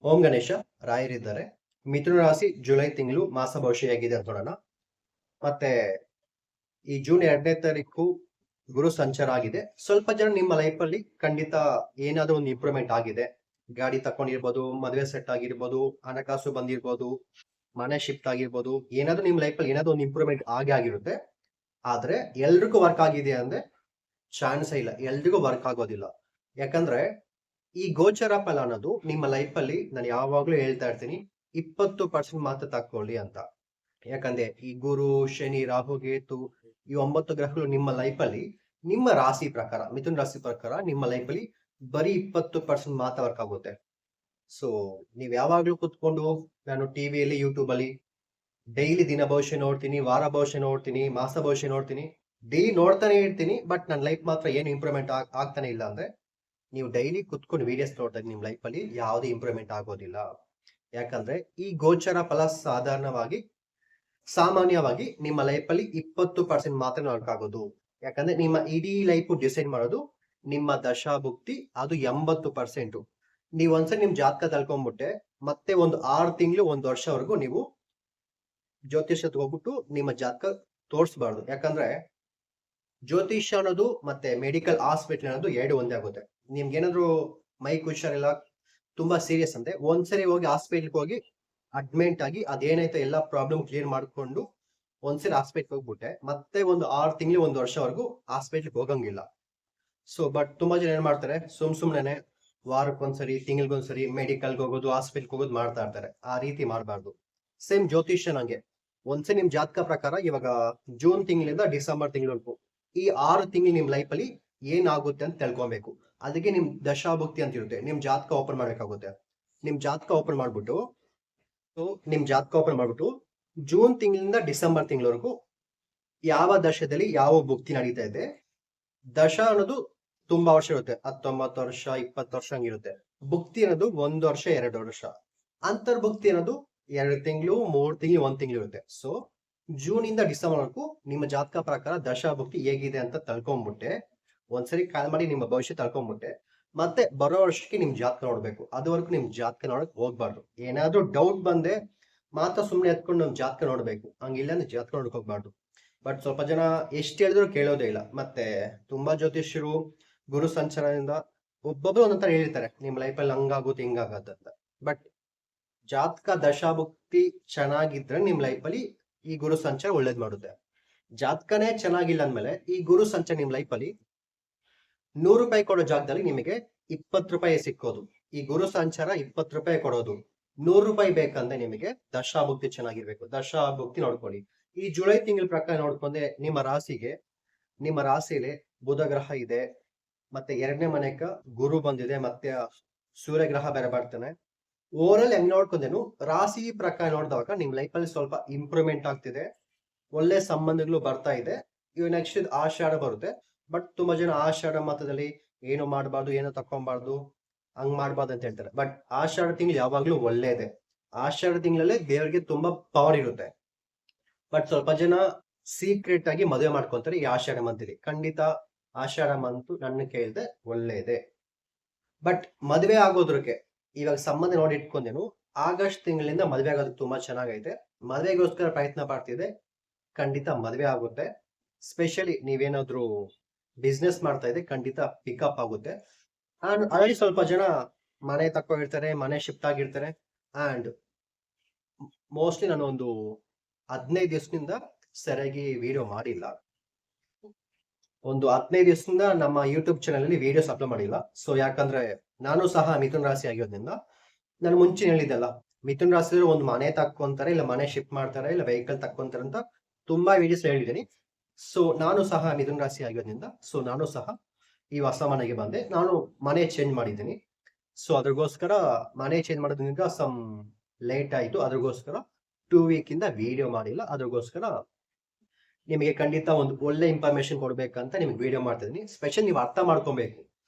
ಓಂ ಗಣೇಶ ರಾಯರಿದ್ದಾರೆ. ಮಿಥುನ ರಾಶಿ ಜುಲೈ ತಿಂಗಳು ಮಾಸ ಭವಿಷ್ಯ ಹೇಗಿದೆ ಅಂತ ನೋಡೋಣ. ಮತ್ತೆ ಈ ಜೂನ್ 2ನೇ ತಾರೀಕು ಗುರು ಸಂಚಾರ ಆಗಿದೆ. ಸ್ವಲ್ಪ ಜನ ನಿಮ್ಮ ಲೈಫ್ ಅಲ್ಲಿ ಖಂಡಿತ ಏನಾದ್ರೂ ಒಂದು ಇಂಪ್ರೂವ್ಮೆಂಟ್ ಆಗಿದೆ. ಗಾಡಿ ತಕೊಂಡಿರ್ಬೋದು, ಮದುವೆ ಸೆಟ್ ಆಗಿರ್ಬೋದು, ಹಣಕಾಸು ಬಂದಿರ್ಬೋದು, ಮನೆ ಶಿಫ್ಟ್ ಆಗಿರ್ಬೋದು, ಏನಾದ್ರೂ ನಿಮ್ಮ ಲೈಫ್ ಅಲ್ಲಿ ಏನಾದ್ರೂ ಒಂದು ಇಂಪ್ರೂವ್ಮೆಂಟ್ ಆಗಿರುತ್ತೆ. ಆದ್ರೆ ಎಲ್ರಿಗೂ ವರ್ಕ್ ಆಗಿದೆ ಅಂದ್ರೆ ಚಾನ್ಸೇ ಇಲ್ಲ, ಎಲ್ರಿಗೂ ವರ್ಕ್ ಆಗೋದಿಲ್ಲ. ಯಾಕಂದ್ರೆ ಈ ಗೋಚರ ಫಲ ಅನ್ನೋದು ನಿಮ್ಮ ಲೈಫ್ ಅಲ್ಲಿ ನಾನು ಯಾವಾಗ್ಲೂ ಹೇಳ್ತಾ ಇರ್ತೀನಿ, 20% ಮಾತ್ರ ತಕ್ಕೊಳ್ಳಿ ಅಂತ. ಯಾಕಂದ್ರೆ ಈ ಗುರು, ಶನಿ, ರಾಹು, ಕೇತು ಈ 9 ಗ್ರಹಗಳು ನಿಮ್ಮ ಲೈಫ್ ಅಲ್ಲಿ ನಿಮ್ಮ ರಾಶಿ ಪ್ರಕಾರ, ಮಿಥುನ ರಾಶಿ ಪ್ರಕಾರ ನಿಮ್ಮ ಲೈಫ್ ಅಲ್ಲಿ ಬರೀ 20% ಮಾತ್ರ ವರ್ಕ್ ಆಗುತ್ತೆ. ಸೊ ನೀವ್ ಯಾವಾಗ್ಲೂ ಕುತ್ಕೊಂಡು ನಾನು ಟಿವಿಯಲ್ಲಿ, ಯೂಟ್ಯೂಬ್ ಅಲ್ಲಿ ಡೈಲಿ ದಿನ ಭವಿಷ್ಯ ನೋಡ್ತೀನಿ, ವಾರ ಭವಿಷ್ಯ ನೋಡ್ತೀನಿ, ಮಾಸ ಭವಿಷ್ಯ ನೋಡ್ತೀನಿ, ಡೈಲಿ ನೋಡ್ತಾನೆ ಇರ್ತೀನಿ. ಬಟ್ ನನ್ನ ಲೈಫ್ ಮಾತ್ರ ಏನು ಇಂಪ್ರೂವ್ಮೆಂಟ್ ಆಗ್ತಾನೆ ಇಲ್ಲ ಅಂದ್ರೆ ನೀವು ಡೈಲಿ ಕುತ್ಕೊಂಡು ವಿಡಿಯೋಸ್ ನೋಡಿದಾಗ ನಿಮ್ ಲೈಫ್ ಅಲ್ಲಿ ಯಾವುದೇ ಇಂಪ್ರೂವ್ಮೆಂಟ್ ಆಗೋದಿಲ್ಲ. ಯಾಕಂದ್ರೆ ಈ ಗೋಚರ ಫಲ ಸಾಮಾನ್ಯವಾಗಿ ನಿಮ್ಮ ಲೈಫ್ ಅಲ್ಲಿ 20% ಮಾತ್ರ ವರ್ಕ್ ಆಗೋದು. ಯಾಕಂದ್ರೆ ನಿಮ್ಮ ಇಡೀ ಲೈಫ್ ಡಿಸೈಡ್ ಮಾಡೋದು ನಿಮ್ಮ ದಶಾಭುಕ್ತಿ, ಅದು 80%. ನೀವು ಒಂದ್ಸರಿ ನಿಮ್ ಜಾತಕ ತಳ್ಕೊಂಡ್ಬಿಟ್ಟೆ, ಮತ್ತೆ ಒಂದು 6 ತಿಂಗಳು 1 ವರ್ಷವರೆಗೂ ನೀವು ಜ್ಯೋತಿಷ್ಯಕ್ಕೆ ಹೋಗ್ಬಿಟ್ಟು ನಿಮ್ಮ ಜಾತಕ ತೋರಿಸಬಾರ್ದು. ಯಾಕಂದ್ರೆ ಜ್ಯೋತಿಷ್ಯ ಅನ್ನೋದು ಮತ್ತೆ ಮೆಡಿಕಲ್ ಹಾಸ್ಪಿಟಲ್ ಅನ್ನೋದು ಎರಡು ಒಂದೇ ಆಗುತ್ತೆ. ನಿಮ್ಗೆ ಏನಾದ್ರು ಮೈಕ್ ಹುಷಾರಿಲ್ಲ, ತುಂಬಾ ಸೀರಿಯಸ್ ಅಂದ್ರೆ ಒಂದ್ಸರಿ ಹೋಗಿ ಹಾಸ್ಪಿಟಲ್ಗೆ ಹೋಗಿ ಅಡ್ಮಿಟ್ ಆಗಿ ಅದೇನೈತೆ ಎಲ್ಲಾ ಪ್ರಾಬ್ಲಮ್ ಕ್ಲಿಯರ್ ಮಾಡ್ಕೊಂಡು ಒಂದ್ಸರಿ ಹಾಸ್ಪಿಟಲ್ ಹೋಗ್ಬಿಟ್ಟೆ, ಮತ್ತೆ ಒಂದು 6 ತಿಂಗಳು 1 ವರ್ಷವರೆಗೂ ಹಾಸ್ಪಿಟಲ್ಗೆ ಹೋಗಂಗಿಲ್ಲ. ಸೊ ಬಟ್ ತುಂಬಾ ಜನ ಏನ್ ಮಾಡ್ತಾರೆ, ಸುಮ್ನೆ ವಾರಕ್ಕೊಂದ್ಸರಿ, ತಿಂಗಳಿಗೊಂದ್ಸರಿ ಮೆಡಿಕಲ್ಗೆ ಹೋಗೋದು, ಹಾಸ್ಪಿಟಲ್ಗೆ ಹೋಗೋದು ಮಾಡ್ತಾ ಇರ್ತಾರೆ. ಆ ರೀತಿ ಮಾಡಬಾರ್ದು. ಸೇಮ್ ಜ್ಯೋತಿಷ್ಯ ನಂಗೆ ಒಂದ್ಸರಿ ನಿಮ್ ಜಾತಕ ಪ್ರಕಾರ ಇವಾಗ ಜೂನ್ ತಿಂಗಳಿಂದ ಡಿಸೆಂಬರ್ ತಿಂಗಳವರೆಗೂ ಈ 6 ತಿಂಗಳು ನಿಮ್ ಲೈಫ್ ಅಲ್ಲಿ ಏನಾಗುತ್ತೆ ಅಂತ ತಿಳ್ಕೊಬೇಕು. ಅದಕ್ಕೆ ನಿಮ್ ದಶಾಭುಕ್ತಿ ಅಂತ ಇರುತ್ತೆ. ನಿಮ್ ಜಾತಕ ಓಪನ್ ಮಾಡ್ಬೇಕಾಗುತ್ತೆ. ನಿಮ್ ಜಾತಕ ಓಪನ್ ಮಾಡ್ಬಿಟ್ಟು ಜೂನ್ ತಿಂಗಳಿಂದ ಡಿಸೆಂಬರ್ ತಿಂಗಳವರೆಗೂ ಯಾವ ದಶದಲ್ಲಿ ಯಾವ ಭುಕ್ತಿ ನಡೀತಾ ಇದೆ. ದಶ ಅನ್ನೋದು ತುಂಬಾ ವರ್ಷ ಇರುತ್ತೆ, 19 ವರ್ಷ 20 ವರ್ಷ ಹಂಗಿರುತ್ತೆ. ಭುಕ್ತಿ ಅನ್ನೋದು 1 ವರ್ಷ 2 ವರ್ಷ. ಅಂತರ್ಭುಕ್ತಿ ಅನ್ನೋದು 2 ತಿಂಗಳು 3 ತಿಂಗಳು 1 ತಿಂಗಳು ಇರುತ್ತೆ. ಸೊ ಜೂನ್ ಇಂದ ಡಿಸೆಂಬರ್ ವರೆಗೂ ನಿಮ್ಮ ಜಾತಕ ಪ್ರಕಾರ ದಶಾಭುಕ್ತಿ ಹೇಗಿದೆ ಅಂತ ತಿಳ್ಕೊಂಡ್ಬಿಟ್ಟೆ, ಒಂದ್ಸರಿ ಕಾಲ್ ಮಾಡಿ ನಿಮ್ಮ ಭವಿಷ್ಯ ತಿಳ್ಕೊಂಡ್ಬಿಟ್ಟೆ, ಮತ್ತೆ ಬರೋ ವರ್ಷಕ್ಕೆ ನಿಮ್ ಜಾತಕ ನೋಡ್ಬೇಕು. ಅದುವರೆಗೂ ನಿಮ್ ಜಾತಕ ನೋಡಕ್ ಹೋಗ್ಬಾರ್ದು. ಏನಾದ್ರೂ ಡೌಟ್ ಬಂದೆ ಮಾತ್ರ ಸುಮ್ನೆ ಎತ್ಕೊಂಡು ನಮ್ ಜಾತಕ ನೋಡ್ಬೇಕು, ಹಂಗಿಲ್ಲ ಅಂದ್ರೆ ಜಾತಕ ನೋಡಕ್ ಹೋಗ್ಬಾರ್ದು. ಬಟ್ ಸ್ವಲ್ಪ ಜನ ಎಷ್ಟು ಹೇಳಿದ್ರು ಕೇಳೋದೇ ಇಲ್ಲ. ಮತ್ತೆ ತುಂಬಾ ಜ್ಯೋತಿಷ್ಯರು ಗುರು ಸಂಚಾರದಿಂದ ಒಬ್ಬೊಬ್ರು ಒಂದೊಂಥರ ಹೇಳಿರ್ತಾರೆ, ನಿಮ್ ಲೈಫ್ ಅಲ್ಲಿ ಹಂಗಾಗುತ್ತೆ ಹಿಂಗಾಗತ್ತೆ ಅಂತ. ಬಟ್ ಜಾತಕ ದಶಾಭುಕ್ತಿ ಚೆನ್ನಾಗಿದ್ರೆ ನಿಮ್ ಲೈಫ್ ಅಲ್ಲಿ ಈ ಗುರು ಸಂಚಾರ ಒಳ್ಳೇದ್ ಮಾಡುತ್ತೆ. ಜಾತಕನೇ ಚೆನ್ನಾಗಿಲ್ಲ ಅಂದ್ಮೇಲೆ ಈ ಗುರು ಸಂಚಾರ ನಿಮ್ ಲೈಫ್ ಅಲ್ಲಿ 100 ರೂಪಾಯಿ ಕೊಡೋ ಜಾಗದಲ್ಲಿ ನಿಮಗೆ 20 ರೂಪಾಯಿ ಸಿಕ್ಕೋದು. ಈ ಗುರು ಸಂಚಾರ 20 ರೂಪಾಯಿ ಕೊಡೋದು. 100 ರೂಪಾಯಿ ಬೇಕಂದ್ರೆ ನಿಮಗೆ ದಶಾಭುಕ್ತಿ ಚೆನ್ನಾಗಿರ್ಬೇಕು. ದಶಾಭುಕ್ತಿ ನೋಡ್ಕೊಳ್ಳಿ. ಈ ಜುಲೈ ತಿಂಗಳ ಪ್ರಕಾರ ನೋಡ್ಕೊಂಡೆ ನಿಮ್ಮ ರಾಶಿಯಲ್ಲಿ ಬುಧ ಗ್ರಹ ಇದೆ, ಮತ್ತೆ 2ನೇ ಮನೆಕ ಗುರು ಬಂದಿದೆ, ಮತ್ತೆ ಸೂರ್ಯ ಗ್ರಹ ಬೇರೆ ಬರ್ತಾನೆ. ಓವರ್ ಹೆಂಗ್ ನೋಡ್ಕೊಂಡೇನು ರಾಶಿ ಪ್ರಕಾರ ನೋಡಿದಾಗ ನಿಮ್ ಲೈಫ್ ಅಲ್ಲಿ ಸ್ವಲ್ಪ ಇಂಪ್ರೂವ್ಮೆಂಟ್ ಆಗ್ತಿದೆ, ಒಳ್ಳೆ ಸಂಬಂಧಗಳು ಬರ್ತಾ ಇದೆ. ಇವ್ ನೆಕ್ಸ್ಟ್ ಆಷಾಢ ಬರುತ್ತೆ. ಬಟ್ ತುಂಬಾ ಜನ ಆಷಾಢ ಮಾಸದಲ್ಲಿ ಏನು ಮಾಡಬಾರ್ದು, ಏನು ತಕೊಂಬಾರ್ದು, ಹಂಗ್ ಮಾಡ್ಬಾರ್ದು ಅಂತ ಹೇಳ್ತಾರೆ. ಬಟ್ ಆಷಾಢ ತಿಂಗಳು ಯಾವಾಗ್ಲೂ ಒಳ್ಳೇದೆ. ಆಷಾಢ ತಿಂಗಳಲ್ಲಿ ದೇವರಿಗೆ ತುಂಬಾ ಪವರ್ ಇರುತ್ತೆ. ಬಟ್ ಸ್ವಲ್ಪ ಜನ ಸೀಕ್ರೆಟ್ ಆಗಿ ಮದುವೆ ಮಾಡ್ಕೊಂತಾರೆ ಈ ಆಷಾಢ ಮಂತಲ್ಲಿ. ಖಂಡಿತ ಆಷಾಢ ಮಂತು ನನ್ನ ಕೇಳಿದೆ ಒಳ್ಳೇದೆ. ಬಟ್ ಮದುವೆ ಆಗೋದ್ರಕ್ಕೆ ಇವಾಗ ಸಂಬಂಧ ನೋಡಿ ಇಟ್ಕೊಂಡೇನು, ಆಗಸ್ಟ್ ತಿಂಗಳಿಂದ ಮದುವೆ ಆಗೋದಕ್ಕೆ ತುಂಬಾ ಚೆನ್ನಾಗೈತೆ. ಮದುವೆಗೋಸ್ಕರ ಪ್ರಯತ್ನ ಪಡ್ತಿದೆ, ಖಂಡಿತ ಮದುವೆ ಆಗುತ್ತೆ. ಸ್ಪೆಷಲಿ ನೀವೇನಾದ್ರೂ ಬಿಸ್ನೆಸ್ ಮಾಡ್ತಾ ಇದೆ, ಖಂಡಿತ ಪಿಕಪ್ ಆಗುತ್ತೆ. ಅಂಡ್ ಆಲ್ರೆಡಿ ಸ್ವಲ್ಪ ಜನ ಮನೆ ತಕೊಂಡಿರ್ತಾರೆ, ಮನೆ ಶಿಫ್ಟ್ ಆಗಿರ್ತಾರೆ. ಅಂಡ್ ಮೋಸ್ಟ್ಲಿ ನಾನು ಒಂದು 15 ದಿವಸದಿಂದ ಸರಿಯಾಗಿ ವಿಡಿಯೋ ಮಾಡಿಲ್ಲ. ಒಂದು 15 ದಿವಸದಿಂದ ನಮ್ಮ ಯೂಟ್ಯೂಬ್ ಚಾನಲ್ ಅಲ್ಲಿ ವಿಡಿಯೋಸ್ ಅಪ್ಲೋಡ್ ಮಾಡಿಲ್ಲ. ಸೊ ಯಾಕಂದ್ರೆ ನಾನು ಸಹ ಮಿಥುನ್ ರಾಶಿ ಆಗಿರೋದ್ರಿಂದ, ನಾನು ಮುಂಚೆ ಹೇಳಿದ್ದೆಲ್ಲ, ಮಿಥುನ್ ರಾಶಿ ಒಂದು ಮನೆ ತಕ್ಕೊಂತಾರೆ, ಇಲ್ಲ ಮನೆ ಶಿಫ್ಟ್ ಮಾಡ್ತಾರೆ, ಇಲ್ಲ ವೆಹಿಕಲ್ ತಕ್ಕೊಂತಾರೆ ಅಂತ ತುಂಬಾ ವಿಡಿಯೋಸ್ ಹೇಳಿದ್ದೀನಿ. ಸೊ ನಾನು ಸಹ ಮಿಥುನ್ ರಾಶಿ ಆಗಿರೋದ್ರಿಂದ, ಸೊ ನಾನು ಸಹ ಈ ಹೊಸ ಮನೆಗೆ ಬಂದೆ. ನಾನು ಮನೆ ಚೇಂಜ್ ಮಾಡಿದ್ದೀನಿ. ಸೊ ಅದ್ರಗೋಸ್ಕರ ಮನೆ ಚೇಂಜ್ ಮಾಡೋದ್ರಿಂದ ಸಮ್ ಲೇಟ್ ಆಯ್ತು. ಅದ್ರಗೋಸ್ಕರ 2 ವೀಕ್ ಇಂದ ವಿಡಿಯೋ ಮಾಡಿಲ್ಲ. ಅದ್ರಗೋಸ್ಕರ ನಿಮಗೆ ಖಂಡಿತ ಒಂದು ಒಳ್ಳೆ ಇನ್ಫಾರ್ಮೇಶನ್ ಕೊಡ್ಬೇಕಂತ ನಿಮ್ಗೆ ವಿಡಿಯೋ ಮಾಡ್ತಿದ್ದೀನಿ. ಸ್ಪೆಷಲ್ ನೀವು ಅರ್ಥ ಮಾಡ್ಕೊಬೇಕು,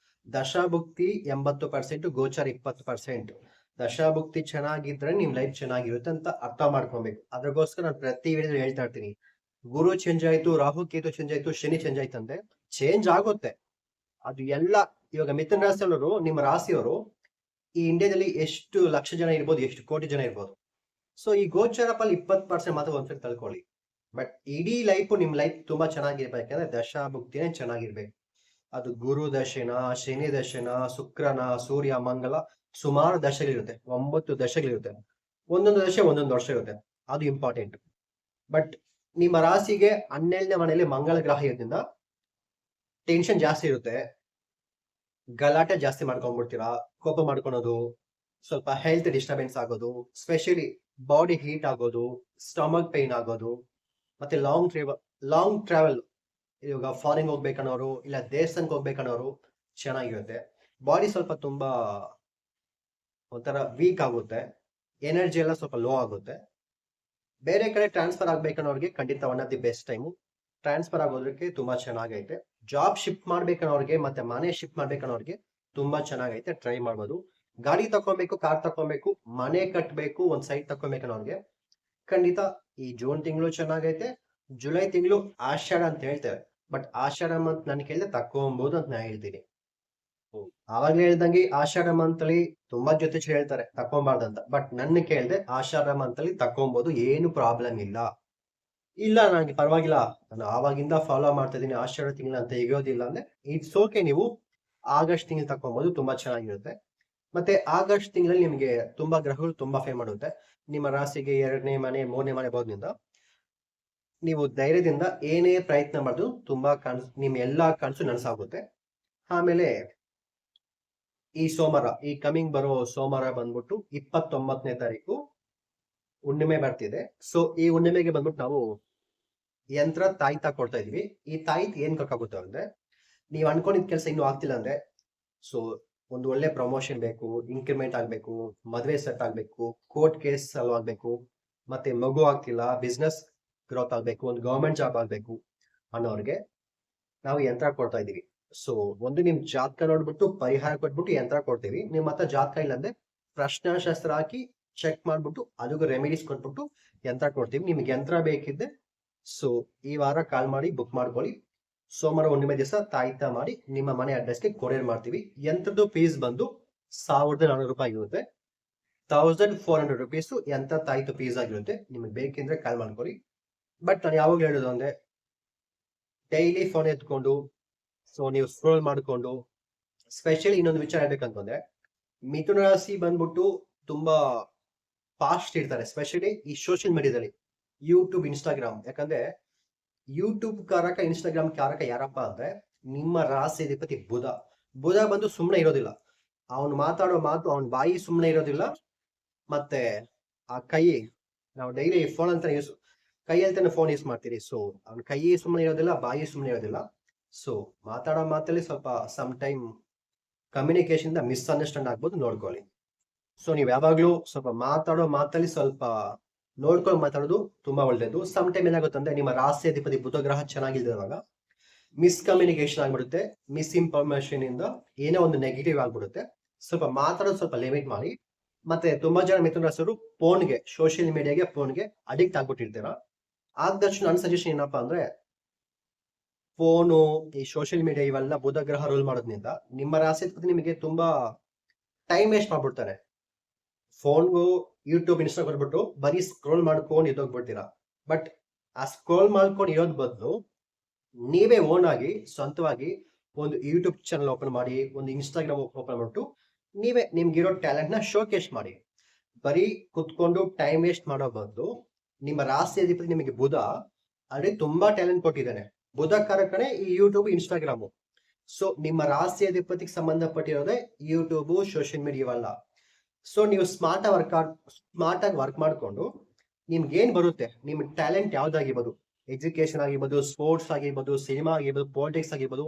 ದಶಾಭುಕ್ತಿ 80%, ಗೋಚಾರ 20%. ದಶಾಭುಕ್ತಿ ಚೆನ್ನಾಗಿದ್ರೆ ನಿಮ್ ಲೈಫ್ ಚೆನ್ನಾಗಿರುತ್ತೆ ಅಂತ ಅರ್ಥ ಮಾಡ್ಕೊಬೇಕು. ಅದ್ರಗೋಸ್ಕರ ನಾನು ಪ್ರತಿ ವಿಡಿಯೋ ಹೇಳ್ತಾ ಇರ್ತೀನಿ, ಗುರು ಚೇಂಜ್ ಆಯ್ತು, ರಾಹು ಕೇತು ಚೇಂಜ್ ಆಯ್ತು, ಶನಿ ಚೇಂಜ್ ಆಯ್ತು ಅಂದ್ರೆ ಚೇಂಜ್ ಆಗುತ್ತೆ. ಅದು ಎಲ್ಲ ಇವಾಗ ಮಿಥುನ ರಾಶಿಯವರು, ನಿಮ್ಮ ರಾಶಿಯವರು ಈ ಇಂಡಿಯಾದಲ್ಲಿ ಎಷ್ಟು ಲಕ್ಷ ಜನ ಇರ್ಬೋದು, ಎಷ್ಟು ಕೋಟಿ ಜನ ಇರ್ಬೋದು. ಸೊ ಈ ಗೋಚಾರ ಫಲ 20% ಮಾತ್ರ ಒಂದ್ಸರಿ ತಳ್ಕೊಳ್ಳಿ. ಬಟ್ ಇಡೀ ಲೈಫ್ ನಿಮ್ ಲೈಫ್ ತುಂಬಾ ಚೆನ್ನಾಗಿರ್ಬೇಕಂದ್ರೆ ದಶಾ ಭುಕ್ತಿನೇ ಚೆನ್ನಾಗಿರ್ಬೇಕು. ಅದು ಗುರು ದಶೆನ, ಶನಿ ದಶೆನ, ಶುಕ್ರನ, ಸೂರ್ಯ, ಮಂಗಲ, ಸುಮಾರು ದಶೆಗಳಿರುತ್ತೆ. 9 ದಶೆಗಳಿರುತ್ತೆ. ಒಂದೊಂದು ದಶೆ ಒಂದೊಂದು ವರ್ಷ ಇರುತ್ತೆ. ಅದು ಇಂಪಾರ್ಟೆಂಟ್. ಬಟ್ ನಿಮ್ಮ ರಾಶಿಗೆ 12ನೇ ಮನೆಯಲ್ಲಿ ಮಂಗಳ ಗ್ರಹ ಇರೋದ್ರಿಂದ ಟೆನ್ಷನ್ ಜಾಸ್ತಿ ಇರುತ್ತೆ. ಗಲಾಟೆ ಜಾಸ್ತಿ ಮಾಡ್ಕೊಂಡ್ಬಿಡ್ತೀರಾ, ಕೋಪ ಮಾಡ್ಕೊಳೋದು, ಸ್ವಲ್ಪ ಹೆಲ್ತ್ ಡಿಸ್ಟರ್ಬೆನ್ಸ್ ಆಗೋದು, ಸ್ಪೆಷಲಿ ಬಾಡಿ ಹೀಟ್ ಆಗೋದು, ಸ್ಟಮಕ್ ಪೈನ್ ಆಗೋದು, ಮತ್ತೆ ಲಾಂಗ್ ಟ್ರಾವೆಲ್, ಇವಾಗ ಫಾರಿನ್ ಹೋಗ್ಬೇಕನ್ನೋರು ಇಲ್ಲ ದೇವಸ್ಥಾನಕ್ಕೆ ಹೋಗ್ಬೇಕನ್ನೋರು ಚೆನ್ನಾಗಿರುತ್ತೆ. ಬಾಡಿ ಸ್ವಲ್ಪ ತುಂಬಾ ಒಂಥರ ವೀಕ್ ಆಗುತ್ತೆ, ಎನರ್ಜಿ ಎಲ್ಲ ಸ್ವಲ್ಪ ಲೋ ಆಗುತ್ತೆ. ಬೇರೆ ಕಡೆ ಟ್ರಾನ್ಸ್ಫರ್ ಆಗ್ಬೇಕನ್ನೋರಿಗೆ ಖಂಡಿತ one of the best time. Transfer ಆಗೋದಕ್ಕೆ ತುಂಬಾ ಚೆನ್ನಾಗೈತೆ. ಜಾಬ್ ಶಿಫ್ಟ್ ಮಾಡ್ಬೇಕನ್ನೋರಿಗೆ ಮತ್ತೆ ಮನೆ ಶಿಫ್ಟ್ ಮಾಡ್ಬೇಕನ್ನೋರಿಗೆ ತುಂಬಾ ಚೆನ್ನಾಗೈತೆ, ಟ್ರೈ ಮಾಡ್ಬೋದು. ಗಾಡಿ ತಕೊಬೇಕು, ಕಾರ್ ತಕೊಬೇಕು, ಮನೆ ಕಟ್ಟಬೇಕು, ಒಂದ್ ಸೈಟ್ ತಕೊಬೇಕನ್ನೋರಿಗೆ ಖಂಡಿತ ಈ ಜೂನ್ ತಿಂಗಳು ಚೆನ್ನಾಗೈತೆ. ಜುಲೈ ತಿಂಗಳು ಆಷಾಢ ಅಂತ ಹೇಳ್ತೇವೆ, ಬಟ್ ಆಷಾಢ ಮಂತ್ ನನ್ ಕೇಳಿದ್ರೆ ತಕ್ಕೊಬಹುದು ಅಂತ ನಾ ಹೇಳ್ತೀನಿ. ಆವಾಗ್ಲೇ ಹೇಳ್ದಂಗೆ ಆಷಾಢ ಮಂತ್ ಅಲ್ಲಿ ತುಂಬಾ ಜೊತೆ ಹೇಳ್ತಾರೆ ತಕ್ಕೊಬಾರ್ದಂತ, ಬಟ್ ನನ್ನ ಕೇಳ್ದೆ ಆಷಾಢ ಮಂತ್ ಅಲ್ಲಿ ತಕ್ಕೊಬಹುದು, ಏನು ಪ್ರಾಬ್ಲಮ್ ಇಲ್ಲ. ಇಲ್ಲ ನನಗೆ ಪರವಾಗಿಲ್ಲ, ನಾನು ಆವಾಗಿಂದ ಫಾಲೋ ಮಾಡ್ತಾ ಇದೀನಿ, ಆಷಾಢ ತಿಂಗಳ ಅಂತ ಎಗೋದಿಲ್ಲ ಅಂದ್ರೆ ಇಟ್ಸ್ ಓಕೆ, ನೀವು ಆಗಸ್ಟ್ ತಿಂಗಳು ತಕ್ಕೊಬಹುದು, ತುಂಬಾ ಚೆನ್ನಾಗಿರುತ್ತೆ. ಮತ್ತೆ ಆಗಸ್ಟ್ ತಿಂಗಳಲ್ಲಿ ನಿಮಗೆ ತುಂಬಾ ಗ್ರಹಗಳು ತುಂಬಾ ಫೇರ್ ಮಾಡುತ್ತೆ. ನಿಮ್ಮ ರಾಶಿಗೆ 2ನೇ ಮನೆ 3ನೇ ಮನೆ ಬೋದ್ರಿಂದ ನೀವು ಧೈರ್ಯದಿಂದ ಏನೇ ಪ್ರಯತ್ನ ಮಾಡಿದ್ರು ತುಂಬಾ ನಿಮ್ ಎಲ್ಲಾ ಕನಸು ನನಸಾಗುತ್ತೆ. ಆಮೇಲೆ ಈ ಸೋಮವಾರ, ಈ ಕಮಿಂಗ್ ಬರೋ ಸೋಮವಾರ ಬಂದ್ಬಿಟ್ಟು 29ನೇ ತಾರೀಕು ಹುಣ್ಣಿಮೆ ಬರ್ತಿದೆ. ಸೊ ಈ ಹುಣ್ಣಿಮೆಗೆ ಬಂದ್ಬಿಟ್ಟು ನಾವು ಯಂತ್ರ ತಾಯ್ತ ಕೊಡ್ತಾ ಇದೀವಿ. ಈ ತಾಯ್ತ ಏನ್ ಕೊಟ್ಟಾಗುತ್ತೆ ಅಂದ್ರೆ, ನೀವ್ ಅನ್ಕೊಂಡಿದ್ ಕೆಲಸ ಇನ್ನೂ ಆಗ್ತಿಲ್ಲ ಅಂದ್ರೆ, ಸೊ ಒಂದು ಒಳ್ಳೆ ಪ್ರಮೋಷನ್ ಬೇಕು, ಇನ್ಕ್ರಿಮೆಂಟ್ ಆಗ್ಬೇಕು, ಮದ್ವೆ ಸೆಟ್ ಆಗ್ಬೇಕು, ಕೋರ್ಟ್ ಕೇಸ್ ಸಾಲ್ವ್ ಆಗ್ಬೇಕು, ಮತ್ತೆ ಮಗು ಆಗ್ತಿಲ್ಲ, ಬಿಸ್ನೆಸ್ ಗ್ರೋತ್ ಆಗ್ಬೇಕು, ಒಂದು ಗವರ್ಮೆಂಟ್ ಜಾಬ್ ಆಗ್ಬೇಕು ಅನ್ನೋರ್ಗೆ ನಾವು ಯಂತ್ರ ಕೊಡ್ತಾ ಇದೀವಿ. ಸೊ ಒಂದು ನಿಮ್ ಜಾತಕ ನೋಡ್ಬಿಟ್ಟು ಪರಿಹಾರ ಕೊಟ್ಬಿಟ್ಟು ಯಂತ್ರ ಕೊಡ್ತೀವಿ. ನಿಮ್ ಹತ್ರ ಜಾತಕ ಇಲ್ಲ ಅಂದ್ರೆ ಪ್ರಶ್ನಾಶಾಸ್ತ್ರ ಹಾಕಿ ಚೆಕ್ ಮಾಡ್ಬಿಟ್ಟು ಅದಕ್ಕೂ ರೆಮಿಡೀಸ್ ಕೊಟ್ಬಿಟ್ಟು ಯಂತ್ರ ಕೊಡ್ತೀವಿ. ನಿಮ್ಗೆ ಯಂತ್ರ ಬೇಕಿದ್ರೆ ಸೊ ಈ ವಾರ ಕಾಲ್ ಮಾಡಿ ಬುಕ್ ಮಾಡ್ಕೊಳ್ಳಿ. ಸೋಮವಾರ ಹುಣ್ಣಿಮೆ ದಿವಸ ತಾಯ್ತ ಮಾಡಿ ನಿಮ್ಮ ಮನೆ ಅಡ್ರೆಸ್ಗೆ ಕೊರಿಯರ್ ಮಾಡ್ತೀವಿ. ಯಂತ್ರದ ಫೀಸ್ ಬಂದು 1400 ರೂಪಾಯಿ ಇರುತ್ತೆ. 1400 ರುಪೀಸ್ ಯಂತ್ರ ತಾಯ್ತ ಫೀಸ್ ಆಗಿರುತ್ತೆ. ನಿಮ್ಗೆ ಬೇಕಿದ್ರೆ ಕಾಲ್ ಮಾಡ್ಕೊಳ್ಳಿ. ಬಟ್ ನಾನು ಯಾವಾಗ್ಲೂ ಹೇಳೋದು ಅಂದ್ರೆ, ಡೈಲಿ ಫೋನ್ ಎತ್ಕೊಂಡು ಸೊ ನೀವು ಸ್ಕ್ರೋಲ್ ಮಾಡ್ಕೊಂಡು, ಸ್ಪೆಷಲಿ ಇನ್ನೊಂದು ವಿಚಾರ ಹೇಳ್ಬೇಕಂತಂದ್ರೆ, ಮಿಥುನ ರಾಶಿ ಬಂದ್ಬಿಟ್ಟು ತುಂಬಾ ಫಾಸ್ಟ್ ಇರ್ತಾರೆ, ಸ್ಪೆಷಲಿ ಈ ಸೋಷಿಯಲ್ ಮೀಡಿಯಾದಲ್ಲಿ, ಯೂಟ್ಯೂಬ್, ಇನ್ಸ್ಟಾಗ್ರಾಮ್. ಯಾಕಂದ್ರೆ ಯೂಟ್ಯೂಬ್ ಕಾರಕ, ಇನ್ಸ್ಟಾಗ್ರಾಮ್ ಕಾರಕ ಯಾರಪ್ಪ ಅಂದ್ರೆ ನಿಮ್ಮ ರಾಶಿ ಅಧಿಪತಿ ಬುಧ. ಬುಧ ಬಂದು ಸುಮ್ಮನೆ ಇರೋದಿಲ್ಲ, ಅವನು ಮಾತಾಡೋ ಮಾತು, ಅವನ ಬಾಯಿ ಸುಮ್ಮನೆ ಇರೋದಿಲ್ಲ. ಮತ್ತೆ ಆ ಕೈ, ನಾವು ಡೈಲಿ ಫೋನ್ ಅಂತ ಕೈಯಲ್ಲಿ ಫೋನ್ ಯೂಸ್ ಮಾಡ್ತೀರಿ. ಸೊ ಅವ್ನ ಕೈ ಸುಮ್ಮನೆ ಇರೋದಿಲ್ಲ, ಬಾಯಿ ಸುಮ್ಮನೆ ಇರೋದಿಲ್ಲ. ಸೊ ಮಾತಾಡೋ ಮಾತಲ್ಲಿ ಸ್ವಲ್ಪ ಸಮ್ ಟೈಮ್ ಕಮ್ಯುನಿಕೇಶನ್ ಮಿಸ್ಅಂಡರ್ಸ್ಟ್ಯಾಂಡ್ ಆಗ್ಬೋದು, ನೋಡ್ಕೊಳ್ಳಿ. ಸೊ ನೀವು ಯಾವಾಗ್ಲೂ ಸ್ವಲ್ಪ ಮಾತಾಡೋ ಮಾತಲ್ಲಿ ಸ್ವಲ್ಪ ನೋಡ್ಕೊಂಡು ಮಾತಾಡೋದು ತುಂಬಾ ಒಳ್ಳೇದು. ಸಮ್ ಟೈಮ್ ಏನಾಗುತ್ತಂದ್ರೆ, ನಿಮ್ಮ ರಾಶಿ ಅಧಿಪತಿ ಬುಧ ಗ್ರಹ ಚೆನ್ನಾಗಿಲ್ದಿರುವಾಗ ಮಿಸ್ಕಮ್ಯುನಿಕೇಶನ್ ಆಗ್ಬಿಡುತ್ತೆ, ಮಿಸ್ಇನ್ಫಾರ್ಮೇಶನ್ ಇಂದ ಏನೋ ಒಂದು ನೆಗೆಟಿವ್ ಆಗ್ಬಿಡುತ್ತೆ. ಸ್ವಲ್ಪ ಮಾತಾಡೋದು ಸ್ವಲ್ಪ ಲಿಮಿಟ್ ಮಾಡಿ. ಮತ್ತೆ ತುಂಬಾ ಜನ ಮಿಥುನ ರಾಶಿಯವರು ಫೋನ್ಗೆ, ಸೋಷಿಯಲ್ ಮೀಡಿಯಾಗೆ, ಫೋನ್ಗೆ ಅಡಿಕ್ಟ್ ಆಗ್ಬಿಟ್ಟಿರ್ತೀರ. ಆದ ತಕ್ಷಣ ನನ್ನ ಸಜೆಷನ್ ಏನಪ್ಪಾ ಅಂದ್ರೆ, ಫೋನು, ಈ ಸೋಷಿಯಲ್ ಮೀಡಿಯಾ ಇವೆಲ್ಲ ಬುಧ ಗ್ರಹ ರೂಲ್ ಮಾಡೋದ್ರಿಂದ ನಿಮ್ಮ ರಾಶಿ ಅಧಿಪತಿ ನಿಮಗೆ ತುಂಬಾ ಟೈಮ್ ವೇಸ್ಟ್ ಮಾಡ್ಬಿಡ್ತಾರೆ. ಫೋನ್ಗೂ ಯೂಟ್ಯೂಬ್, ಇನ್ಸ್ಟಾ ಕೊಟ್ಬಿಟ್ಟು ಬರೀ ಸ್ಕ್ರೋಲ್ ಮಾಡ್ಕೊಂಡು ಇದ್ದೋಗ್ಬಿಡ್ತೀರಾ. ಬಟ್ ಆ ಸ್ಕ್ರೋಲ್ ಮಾಡ್ಕೊಂಡು ಇರೋದ್ ಬದಲು ನೀವೇ ಓನ್ ಆಗಿ ಸ್ವಂತವಾಗಿ ಒಂದು ಯೂಟ್ಯೂಬ್ ಚಾನಲ್ ಓಪನ್ ಮಾಡಿ, ಒಂದು ಇನ್ಸ್ಟಾಗ್ರಾಮ್ ಓಪನ್ ಮಾಡ್ಬಿಟ್ಟು ನೀವೇ ನಿಮ್ಗಿರೋ ಟ್ಯಾಲೆಂಟ್ ನ ಶೋಕೇಸ್ ಮಾಡಿ. ಬರೀ ಕುತ್ಕೊಂಡು ಟೈಮ್ ವೇಸ್ಟ್ ಮಾಡೋ ಬದಲು ನಿಮ್ಮ ರಾಶಿ ಅಧಿಪತಿ ನಿಮಗೆ ಬುಧ ಅಲ್ಲಿ ತುಂಬಾ ಟ್ಯಾಲೆಂಟ್ ಕೊಟ್ಟಿದ್ದಾನೆ. ಬುಧ ಕಾರಕನೇ ಈ ಯೂಟ್ಯೂಬ್, ಇನ್ಸ್ಟಾಗ್ರಾಮು. ಸೊ ನಿಮ್ಮ ರಾಶಿ ಅಧಿಪತಿಗೆ ಸಂಬಂಧಪಟ್ಟಿರೋದೇ ಯೂಟ್ಯೂಬ್, ಸೋಷಿಯಲ್ ಮೀಡಿಯಾ ಇವೆಲ್ಲ. ಸೊ ನೀವು ಸ್ಮಾರ್ಟ್ ಆಗಿ ವರ್ಕ್ ಮಾಡ್ಕೊಂಡು ನಿಮ್ಗೆ ಏನ್ ಬರುತ್ತೆ, ನಿಮ್ ಟ್ಯಾಲೆಂಟ್ ಯಾವ್ದಾಗಿರ್ಬೋದು, ಎಜುಕೇಶನ್ ಆಗಿರ್ಬೋದು, ಸ್ಪೋರ್ಟ್ಸ್ ಆಗಿರ್ಬೋದು, ಸಿನಿಮಾ ಆಗಿರ್ಬೋದು, ಪಾಲಿಟಿಕ್ಸ್ ಆಗಿರ್ಬೋದು,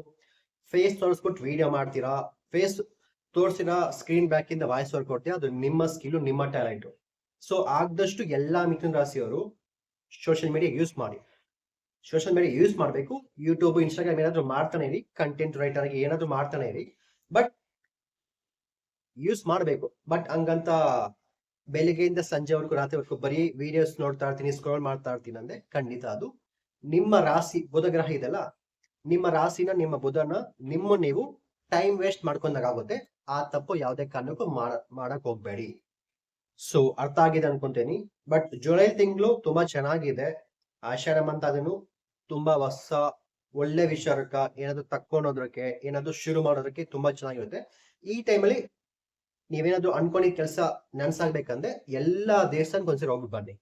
ಫೇಸ್ ತೋರಿಸ್ಬಿಟ್ಟು ವಿಡಿಯೋ ಮಾಡ್ತೀರಾ, ಫೇಸ್ ತೋರಿಸಿದ ಸ್ಕ್ರೀನ್ ಬ್ಯಾಕ್ ಇಂದ ವಾಯ್ಸ್ ಓವರ್ ಕೊಡ್ತೀರಾ, ಅದು ನಿಮ್ಮ ಸ್ಕಿಲ್, ನಿಮ್ಮ ಟ್ಯಾಲೆಂಟ್. ಸೊ ಆದಷ್ಟು ಎಲ್ಲಾ ಮಿಥುನ ರಾಶಿಯವರು ಸೋಷಿಯಲ್ ಮೀಡಿಯಾ ಯೂಸ್ ಮಾಡಿ. ಸೋಷಿಯಲ್ ಮೀಡಿಯಾ ಯೂಸ್ ಮಾಡಬೇಕು. ಯೂಟ್ಯೂಬ್, ಇನ್ಸ್ಟಾಗ್ರಾಮ್ ಏನಾದ್ರು ಮಾಡ್ತಾನೆ ಇರಿ, ಕಂಟೆಂಟ್ ರೈಟರ್ ಆಗಿ ಏನಾದ್ರು ಮಾಡ್ತಾನೆ ಇರಿ, ಬಟ್ ಯೂಸ್ ಮಾಡಬೇಕು. ಬಟ್ ಹಂಗಂತ ಬೆಳಿಗ್ಗೆಯಿಂದ ಸಂಜೆವರೆಗೂ, ರಾತ್ರಿವರೆಗೂ ಬರೀ ವಿಡಿಯೋಸ್ ನೋಡ್ತಾ ಇರ್ತೀನಿ, ಸ್ಕ್ರೋಲ್ ಮಾಡ್ತಾ ಇರ್ತೀನಿ ಅಂದ್ರೆ ಖಂಡಿತ ಅದು ನಿಮ್ಮ ರಾಶಿ ಬುಧ ಗ್ರಹ ಇದೆಲ್ಲ, ನಿಮ್ಮ ರಾಶಿನ, ನಿಮ್ಮ ಬುಧನ ನೀವು ಟೈಮ್ ವೇಸ್ಟ್ ಮಾಡ್ಕೊಂಡಾಗುತ್ತೆ. ಆ ತಪ್ಪು ಯಾವುದೇ ಕಾರಣಕ್ಕೂ ಮಾಡಕ್ ಹೋಗ್ಬೇಡಿ. ಸೊ ಅರ್ಥ ಆಗಿದೆ ಅನ್ಕೊಂತೀನಿ. ಬಟ್ ಜುಲೈ ತಿಂಗಳು ತುಂಬಾ ಚೆನ್ನಾಗಿದೆ. ಆಷಾಢ ಮಂತ್ ಅದನ್ನು ತುಂಬಾ ಹೊಸ ಒಳ್ಳೆ ವಿಚಾರಕ್ಕ ಏನಾದ್ರು ತಕ್ಕೊಂಡೋದ್ರಕ್ಕೆ ಏನಾದ್ರು ಶುರು ಮಾಡೋದಕ್ಕೆ ತುಂಬಾ ಚೆನ್ನಾಗಿರುತ್ತೆ. ಈ ಟೈಮಲ್ಲಿ ನೀವೇನಾದ್ರು ಅನ್ಕೊಂಡಿದ್ ಕೆಲಸ ನನ್ಸಾಗ್ಬೇಕಂದ್ರೆ ಎಲ್ಲಾ ದೇವಸ್ಥಾನಕ್ಕೆ ಒಂದ್ಸರಿ ಹೋಗ್ಬಿಟ್ಟು ಬನ್ನಿ.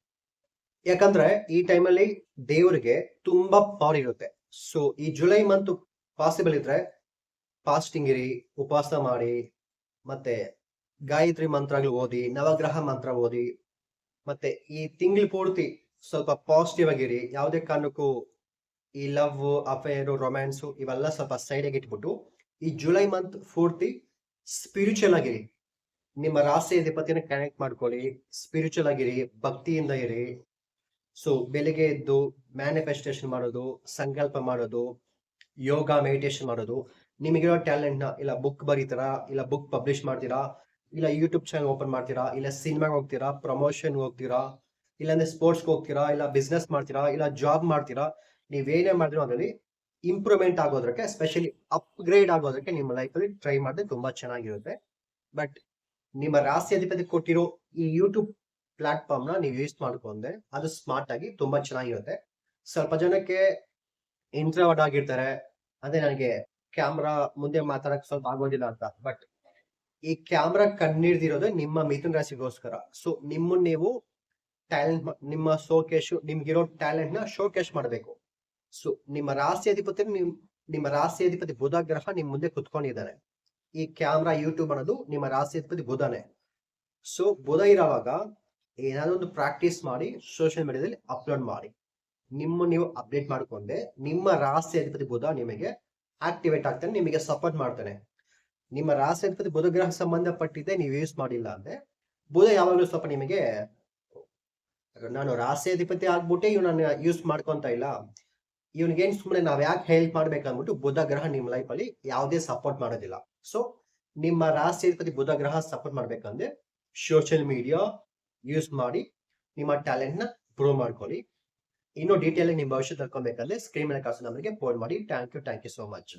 ಯಾಕಂದ್ರೆ ಈ ಟೈಮಲ್ಲಿ ದೇವರಿಗೆ ತುಂಬಾ ಪವರ್ ಇರುತ್ತೆ. ಸೊ ಈ ಜುಲೈ ಮಂತ್ ಪಾಸಿಬಲ್ ಇದ್ರೆ ಫಾಸ್ಟಿಂಗ್ ಇರಿ, ಉಪವಾಸ ಮಾಡಿ, ಮತ್ತೆ ಗಾಯತ್ರಿ ಮಂತ್ರಗಳು ಓದಿ, ನವಗ್ರಹ ಮಂತ್ರ ಓದಿ, ಮತ್ತೆ ಈ ತಿಂಗಳು ಪೂರ್ತಿ ಸ್ವಲ್ಪ ಪಾಸಿಟಿವ್ ಆಗಿರಿ. ಯಾವುದೇ ಕಾರಣಕ್ಕೂ ಈ ಲವ್, ಅಫೇರು, ರೊಮ್ಯಾನ್ಸು ಇವೆಲ್ಲ ಸ್ವಲ್ಪ ಸೈಡಿಗೆ ಇಟ್ಬಿಟ್ಟು ಈ ಜುಲೈ ಮಂತ್ ಪೂರ್ತಿ ಸ್ಪಿರಿಚುವಲ್ ಆಗಿರಿ. ನಿಮ್ಮ ರಾಶಿ ಅಧಿಪತಿನ ಕನೆಕ್ಟ್ ಮಾಡ್ಕೊಳ್ಳಿ, ಸ್ಪಿರಿಚುವಲ್ ಆಗಿರಿ, ಭಕ್ತಿಯಿಂದ ಇರಿ. ಸೊ ಬೆಳಿಗ್ಗೆ ಎದ್ದು ಮ್ಯಾನಿಫೆಸ್ಟೇಷನ್ ಮಾಡೋದು, ಸಂಕಲ್ಪ ಮಾಡೋದು, ಯೋಗ, ಮೆಡಿಟೇಷನ್ ಮಾಡೋದು, ನಿಮಗಿರೋ ಟ್ಯಾಲೆಂಟ್ ನ ಇಲ್ಲ ಬುಕ್ ಬರೀತೀರಾ, ಇಲ್ಲ ಬುಕ್ ಪಬ್ಲಿಷ್ ಮಾಡ್ತೀರಾ, ಇಲ್ಲ ಯೂಟ್ಯೂಬ್ ಚಾನಲ್ ಓಪನ್ ಮಾಡ್ತೀರಾ, ಇಲ್ಲ ಸಿನಿಮಾಗೆ ಹೋಗ್ತೀರಾ, ಪ್ರಮೋಷನ್ ಹೋಗ್ತೀರಾ, ಇಲ್ಲಾಂದ್ರೆ ಸ್ಪೋರ್ಟ್ಸ್ಗೆ ಹೋಗ್ತೀರಾ, ಇಲ್ಲ ಬಿಸ್ನೆಸ್ ಮಾಡ್ತೀರಾ, ಇಲ್ಲ ಜಾಬ್ ಮಾಡ್ತೀರಾ, ನೀವೇನೇ ಮಾಡಿದ್ರು ಅದರಲ್ಲಿ ಇಂಪ್ರೂವ್ಮೆಂಟ್ ಆಗೋದಕ್ಕೆ, ಸ್ಪೆಷಲಿ ಅಪ್ಗ್ರೇಡ್ ಆಗೋದಕ್ಕೆ ನಿಮ್ಮ ಲೈಫಲ್ಲಿ ಟ್ರೈ ಮಾಡಿದ್ರೆ ತುಂಬಾ ಚೆನ್ನಾಗಿರುತ್ತೆ. ಬಟ್ ನಿಮ್ಮ ರಾಶಿ ಅಧಿಪತಿ ಕೊಟ್ಟಿರೋ ಈ ಯೂಟ್ಯೂಬ್ ಪ್ಲಾಟ್ಫಾರ್ಮ್ ನ ನೀವು ಯೂಸ್ ಮಾಡ್ಕೊಂಡ್ರೆ ಅದು ಸ್ಮಾರ್ಟ್ ಆಗಿ ತುಂಬಾ ಚೆನ್ನಾಗಿರುತ್ತೆ. ಸ್ವಲ್ಪ ಜನಕ್ಕೆ ಇಂಟ್ರೋವರ್ಟ್ ಆಗಿರ್ತಾರೆ, ಅಂದ್ರೆ ನನಗೆ ಕ್ಯಾಮ್ರಾ ಮುಂದೆ ಮಾತಾಡಕ್ ಸ್ವಲ್ಪ ಆಗೋದಿಲ್ಲ ಅಂತ. ಬಟ್ ಈ ಕ್ಯಾಮ್ರಾ ಕಣ್ಣಿಡ್ದಿರೋದು ನಿಮ್ಮ ಮಿಥುನ ರಾಶಿಗೋಸ್ಕರ. ಸೊ ನಿಮ್ಮನ್ನ ನೀವು ಟ್ಯಾಲೆಂಟ್, ನಿಮ್ಮ ನಿಮ್ಗಿರೋ ಟ್ಯಾಲೆಂಟ್ ನ ಶೋಕೇಶ್ ಮಾಡಬೇಕು. ಸೊ ನಿಮ್ಮ ರಾಶಿ ಅಧಿಪತಿ ಬುಧ ಗ್ರಹ ನಿಮ್ ಮುಂದೆ ಕುತ್ಕೊಂಡಿದ್ದಾನೆ. ಈ ಕ್ಯಾಮ್ರಾ, ಯೂಟ್ಯೂಬ್ ಅನ್ನೋದು ನಿಮ್ಮ ರಾಶಿ ಅಧಿಪತಿ ಬುಧನೇ. ಸೊ ಬುಧ ಇರೋವಾಗ ಏನಾದ್ರು ಒಂದು ಪ್ರಾಕ್ಟೀಸ್ ಮಾಡಿ ಸೋಷಿಯಲ್ ಮೀಡಿಯಾದಲ್ಲಿ ಅಪ್ಲೋಡ್ ಮಾಡಿ, ನೀವು ಅಪ್ಡೇಟ್ ಮಾಡ್ಕೊಂಡೆ ನಿಮ್ಮ ರಾಶಿ ಅಧಿಪತಿ ಬುಧ ನಿಮಗೆ ಆಕ್ಟಿವೇಟ್ ಆಗ್ತಾನೆ, ನಿಮಗೆ ಸಪೋರ್ಟ್ ಮಾಡ್ತಾನೆ. ನಿಮ್ಮ ರಾಶಿ ಅಧಿಪತಿ ಬುಧ ಗ್ರಹ ಸಂಬಂಧಪಟ್ಟಿದೆ ನೀವು ಯೂಸ್ ಮಾಡಿಲ್ಲ ಅಂದ್ರೆ ಬುಧ ಯಾವಾಗಲೂ ಸ್ವಲ್ಪ ನಿಮಗೆ, ನಾನು ರಾಶಿ ಅಧಿಪತಿ ಆಗ್ಬಿಟ್ಟೆ ಇವನನ್ನ ಯೂಸ್ ಮಾಡ್ಕೊಂತ ಇಲ್ಲ, ಇವನಿಗೇನ್ ಸುಮ್ಮನೆ ನಾವ್ ಯಾಕೆ ಹೆಲ್ಪ್ ಮಾಡ್ಬೇಕಂದ್ಬಿಟ್ಟು ಬುಧ ಗ್ರಹ ನಿಮ್ಮ ಲೈಫ್ ಅಲ್ಲಿ ಯಾವುದೇ ಸಪೋರ್ಟ್ ಮಾಡೋದಿಲ್ಲ. ಸೊ ನಿಮ್ಮ ರಾಶಿ ಅಧಿಪತಿ ಬುಧ ಗ್ರಹ ಸಪೋರ್ಟ್ ಮಾಡ್ಬೇಕಂದ್ರೆ ಸೋಷಿಯಲ್ ಮೀಡಿಯಾ ಯೂಸ್ ಮಾಡಿ ನಿಮ್ಮ ಟ್ಯಾಲೆಂಟ್ ನ ಪ್ರೂವ್ ಮಾಡ್ಕೊಳ್ಳಿ. ಇನ್ನೂ ಡೀಟೇಲ್ ನಿಮ್ಮ ಭವಿಷ್ಯ ತಿಳ್ಕೊಬೇಕಂದ್ರೆ ಸ್ಕ್ರೀನ್ ಮೇಲೆ ಕಾಸು ನಮಗೆ ಫೋನ್ ಮಾಡಿ. Thank you so much.